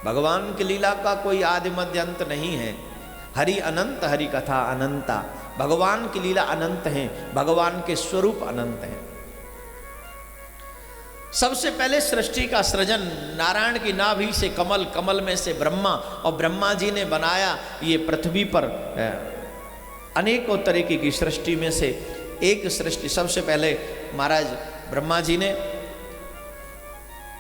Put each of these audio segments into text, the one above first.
भगवान की लीला का कोई आदि मध्य अंत नहीं है। हरि अनंत, हरि कथा अनंता। भगवान की लीला अनंत है, भगवान के स्वरूप अनंत है। सबसे पहले सृष्टि का सृजन नारायण की नाभि से कमल, कमल में से ब्रह्मा, और ब्रह्मा जी ने बनाया ये पृथ्वी पर अनेकों तरीके की सृष्टि में से एक सृष्टि। सबसे पहले महाराज ब्रह्मा जी ने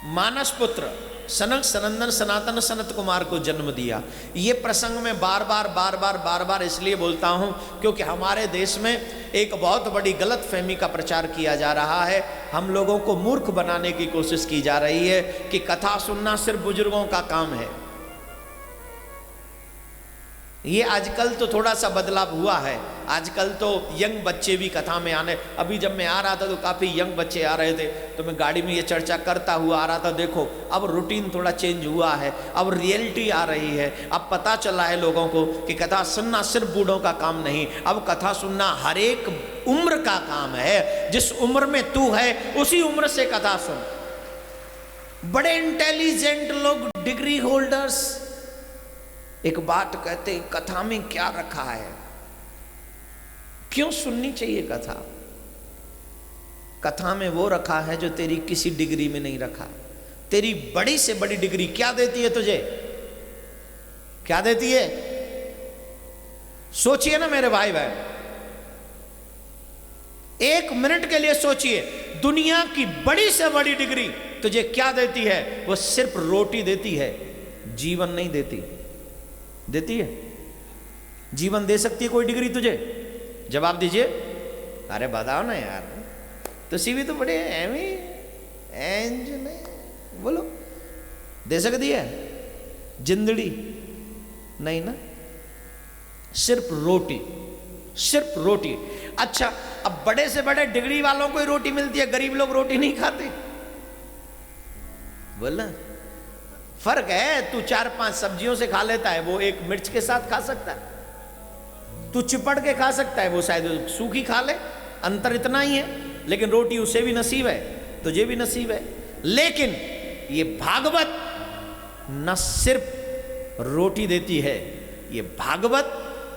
मानस पुत्र सनक सनंदन सनातन सनत कुमार को जन्म दिया। ये प्रसंग में बार बार इसलिए बोलता हूँ क्योंकि हमारे देश में एक बहुत बड़ी गलत फहमी का प्रचार किया जा रहा है। हम लोगों को मूर्ख बनाने की कोशिश की जा रही है कि कथा सुनना सिर्फ बुजुर्गों का काम है। ये आजकल तो थोड़ा सा बदलाव हुआ है। आजकल तो यंग बच्चे भी कथा में आने, अभी जब मैं आ रहा था तो काफ़ी यंग बच्चे आ रहे थे, तो मैं गाड़ी में ये चर्चा करता हुआ आ रहा था, देखो अब रूटीन थोड़ा चेंज हुआ है, अब रियलिटी आ रही है। अब पता चला है लोगों को कि कथा सुनना सिर्फ बूढ़ों का काम नहीं, अब कथा सुनना हर एक उम्र का काम है। जिस उम्र में तू है उसी उम्र से कथा सुन। बड़े इंटेलिजेंट लोग, डिग्री होल्डर्स एक बात कहते, कथा में क्या रखा है, क्यों सुननी चाहिए कथा? कथा में वो रखा है जो तेरी किसी डिग्री में नहीं रखा। तेरी बड़ी से बड़ी डिग्री क्या देती है तुझे? क्या देती है? सोचिए ना मेरे भाई बहन, एक मिनट के लिए सोचिए, दुनिया की बड़ी से बड़ी डिग्री तुझे क्या देती है? वो सिर्फ रोटी देती है, जीवन नहीं देती। देती है? जीवन दे सकती है कोई डिग्री तुझे? जवाब दीजिए। अरे बताओ ना यार, तो सीवी तो बड़े एवी एंज ने बोलो, दे सकती है जिंदड़ी? नहीं ना, सिर्फ रोटी, सिर्फ रोटी। अच्छा, अब बड़े से बड़े डिग्री वालों को ही रोटी मिलती है, गरीब लोग रोटी नहीं खाते? बोला फर्क है। तू 4-5 सब्जियों से खा लेता है, वो एक मिर्च के साथ खा सकता है। तू चिपड़ के खा सकता है, वो शायद सूखी खा ले। अंतर इतना ही है। लेकिन रोटी उसे भी नसीब है, तुझे भी नसीब है। लेकिन ये भागवत न सिर्फ रोटी देती है, ये भागवत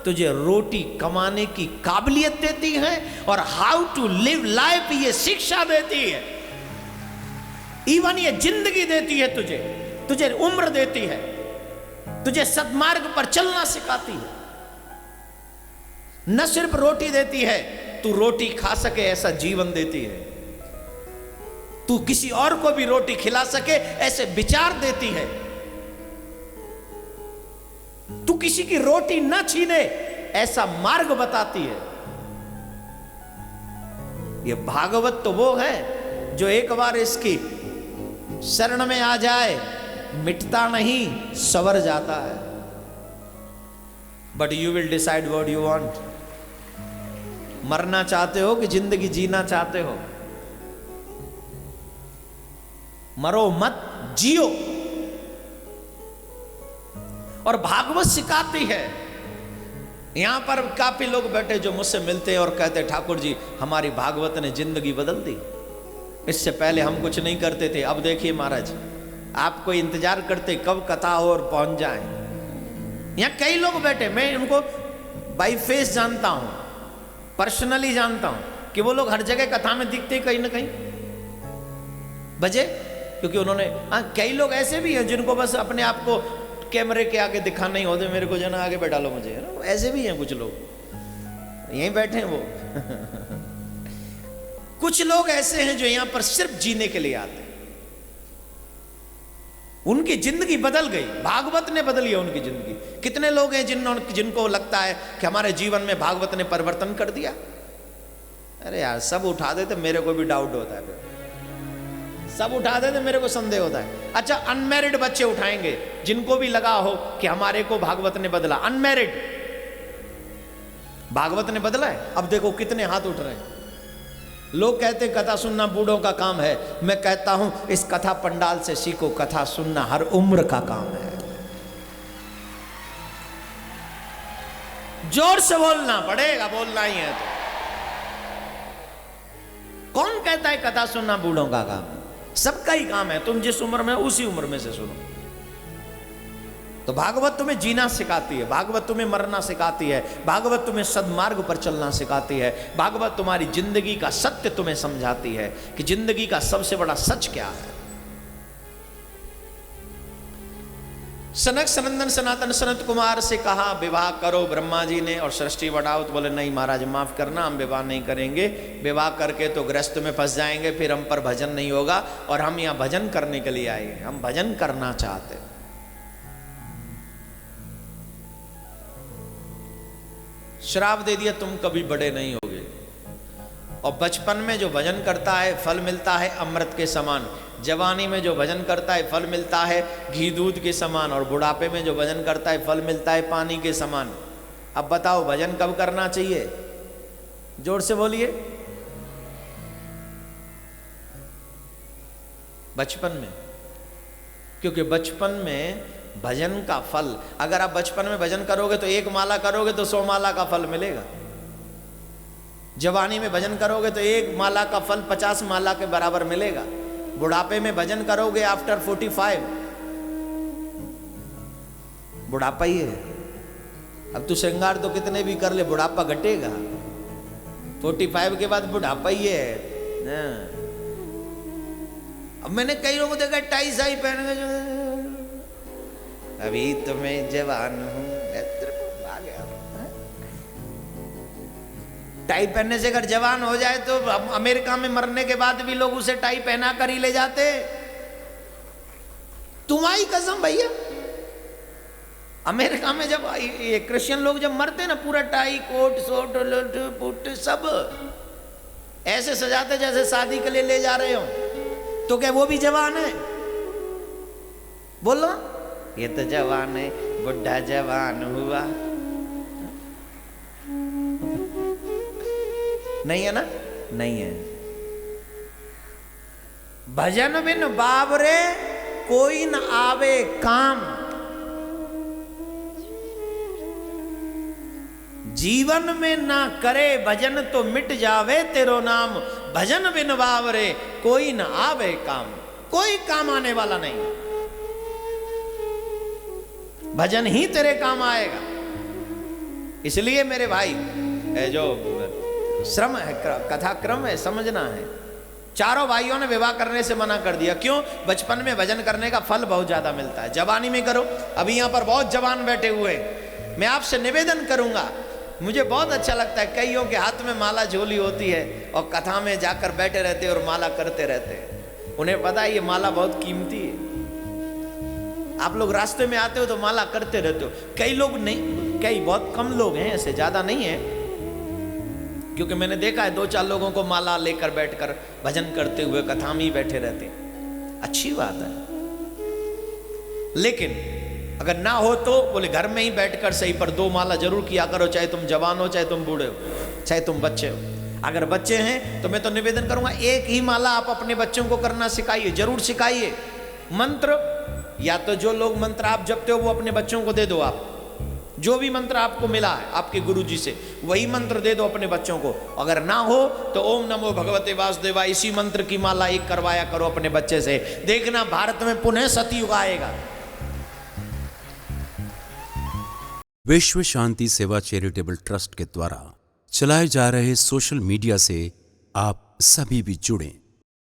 तुझे रोटी कमाने की काबिलियत देती है और हाउ टू लिव लाइफ ये शिक्षा देती है। इवन ये जिंदगी देती है तुझे, तुझे उम्र देती है, तुझे सद्मार्ग पर चलना सिखाती है। न सिर्फ रोटी देती है, तू रोटी खा सके ऐसा जीवन देती है। तू किसी और को भी रोटी खिला सके ऐसे विचार देती है। तू किसी की रोटी न छीने ऐसा मार्ग बताती है। यह भागवत तो वो है जो एक बार इसकी शरण में आ जाए मिटता नहीं, सवर जाता है। But you will decide what you want. मरना चाहते हो कि जिंदगी जीना चाहते हो? मरो मत, जियो। और भागवत सिखाती है। यहां पर काफी लोग बैठे जो मुझसे मिलते हैं और कहते ठाकुर जी हमारी भागवत ने जिंदगी बदल दी। इससे पहले हम कुछ नहीं करते थे, अब देखिए महाराज आपको इंतजार करते कब कथा हो और पहुंच जाए। यहां कई लोग बैठे, मैं उनको बाई फेस जानता हूं, पर्सनली जानता हूं कि वो लोग हर जगह कथा में दिखते कहीं ना कहीं बजे, क्योंकि उन्होंने कई लोग ऐसे भी हैं जिनको बस अपने आप को कैमरे के आगे दिखाना ही होते, मेरे को जना आगे बैठा लो मुझे, ऐसे भी हैं कुछ लोग, यहीं बैठे हैं वो कुछ लोग ऐसे हैं जो यहां पर सिर्फ जीने के लिए आते हैं। उनकी जिंदगी बदल गई, भागवत ने बदली है उनकी जिंदगी। कितने लोग हैं जिनको लगता है कि हमारे जीवन में भागवत ने परिवर्तन कर दिया? अरे यार सब उठा देते, मेरे को भी डाउट होता है, सब उठा देते, मेरे को संदेह होता है। अच्छा, अनमैरिड बच्चे उठाएंगे जिनको भी लगा हो कि हमारे को भागवत ने बदला। अनमैरिड भागवत ने बदला है? अब देखो कितने हाथ उठ रहे हैं। लोग कहते कथा सुनना बूढ़ों का काम है। मैं कहता हूं इस कथा पंडाल से सीखो, कथा सुनना हर उम्र का काम है। जोर से बोलना पड़ेगा, बोलना ही है तो। कौन कहता है कथा सुनना बूढ़ों का काम है? सबका ही काम है। तुम जिस उम्र में उसी उम्र में से सुनो। तो भागवत तुम्हें जीना सिखाती है, भागवत तुम्हें मरना सिखाती है, भागवत तुम्हें सद्मार्ग पर चलना सिखाती है, भागवत तुम्हारी जिंदगी का सत्य तुम्हें समझाती है कि जिंदगी का सबसे बड़ा सच क्या है। सनक सनंदन सनातन सनत कुमार से कहा विवाह करो ब्रह्मा जी ने, और सृष्टि बढ़ाओ, तो बोले नहीं महाराज माफ करना, हम विवाह नहीं करेंगे, विवाह करके तो गृहस्थ में फंस जाएंगे, फिर हम पर भजन नहीं होगा, और हम यहाँ भजन करने के लिए आए हैं, हम भजन करना चाहते हैं। श्राप दे दिया तुम कभी बड़े नहीं होगे। और बचपन में जो भजन करता है फल मिलता है अमृत के समान, जवानी में जो भजन करता है फल मिलता है घी दूध के समान, और बुढ़ापे में जो भजन करता है फल मिलता है पानी के समान। अब बताओ भजन कब करना चाहिए? जोर से बोलिए। बचपन में, क्योंकि बचपन में भजन का फल, अगर आप बचपन में भजन करोगे तो 1 माला करोगे तो 100 माला का फल मिलेगा। जवानी में भजन करोगे तो 1 माला का फल 50 माला के बराबर मिलेगा। बुढ़ापे में भजन करोगे आफ्टर 45, बुढ़ापा ही है। अब तू श्रृंगार तो कितने भी कर ले बुढ़ापा घटेगा, 45 के बाद बुढ़ापा ही है। अब मैंने कई लोगों को देखा टाई साई पहन के, अभी तो मैं जवान हूं, टाई पहनने से अगर जवान हो जाए तो अमेरिका में मरने के बाद भी लोग उसे टाई पहना कर ही ले जाते। तुम्हारी कसम भैया, अमेरिका में जब ये क्रिश्चियन लोग जब मरते ना, पूरा टाई कोट सोट पुट सब ऐसे सजाते जैसे शादी के लिए ले जा रहे हो। तो क्या वो भी जवान है? बोलो, ये तो जवान है, बुढ़ा जवान हुआ। नहीं है ना? नहीं है। भजन बिन बाबरे कोई न आवे काम, जीवन में ना करे भजन तो मिट जावे तेरो नाम। भजन बिन बाबरे कोई न आवे काम, कोई काम आने वाला नहीं, भजन ही तेरे काम आएगा। इसलिए मेरे भाई, जो श्रम है, कथा क्रम है, समझना है। चारों भाइयों ने विवाह करने से मना कर दिया। क्यों? बचपन में भजन करने का फल बहुत ज्यादा मिलता है, जवानी में करो। अभी यहां पर बहुत जवान बैठे हुए, मैं आपसे निवेदन करूंगा, मुझे बहुत अच्छा लगता है, कईयों के हाथ में माला झोली होती है और कथा में जाकर बैठे रहते और माला करते रहते हैं। उन्हें पता है ये माला बहुत कीमती है। आप लोग रास्ते में आते हो तो माला करते रहते हो। कई लोग नहीं, कई बहुत कम लोग हैं, ऐसे ज्यादा नहीं है, क्योंकि मैंने देखा है 2-4 लोगों को माला लेकर बैठकर भजन करते हुए कथा में ही बैठे रहते हैं। अच्छी बात है, लेकिन अगर ना हो तो बोले घर में ही बैठकर सही पर 2 माला जरूर किया करो, चाहे तुम जवान हो, चाहे तुम बूढ़े हो, चाहे तुम बच्चे हो। अगर बच्चे हैं तो मैं तो निवेदन करूंगा, 1 ही माला आप अपने बच्चों को करना सिखाइए, जरूर सिखाइए। मंत्र, या तो जो लोग मंत्र आप जपते हो वो अपने बच्चों को दे दो। आप जो भी मंत्र आपको मिला है आपके गुरु जी से, वही मंत्र दे दो अपने बच्चों को। अगर ना हो तो ओम नमो भगवते वासुदेवाय, इसी मंत्र की माला 1 करवाया करो अपने बच्चे से। देखना भारत में पुनः सतयुग आएगा। विश्व शांति सेवा चैरिटेबल ट्रस्ट के द्वारा चलाए जा रहे सोशल मीडिया से आप सभी भी जुड़ें।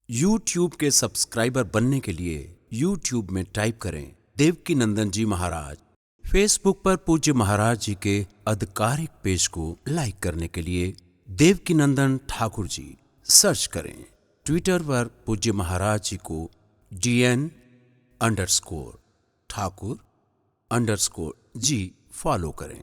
YouTube के सब्सक्राइबर बनने के लिए YouTube में टाइप करें देवकीनंदन जी महाराज। फेसबुक पर पूज्य महाराज जी के आधिकारिक पेज को लाइक करने के लिए देवकीनंदन ठाकुर जी सर्च करें। ट्विटर पर पूज्य महाराज जी को DN_ठाकुर_जी फॉलो करें।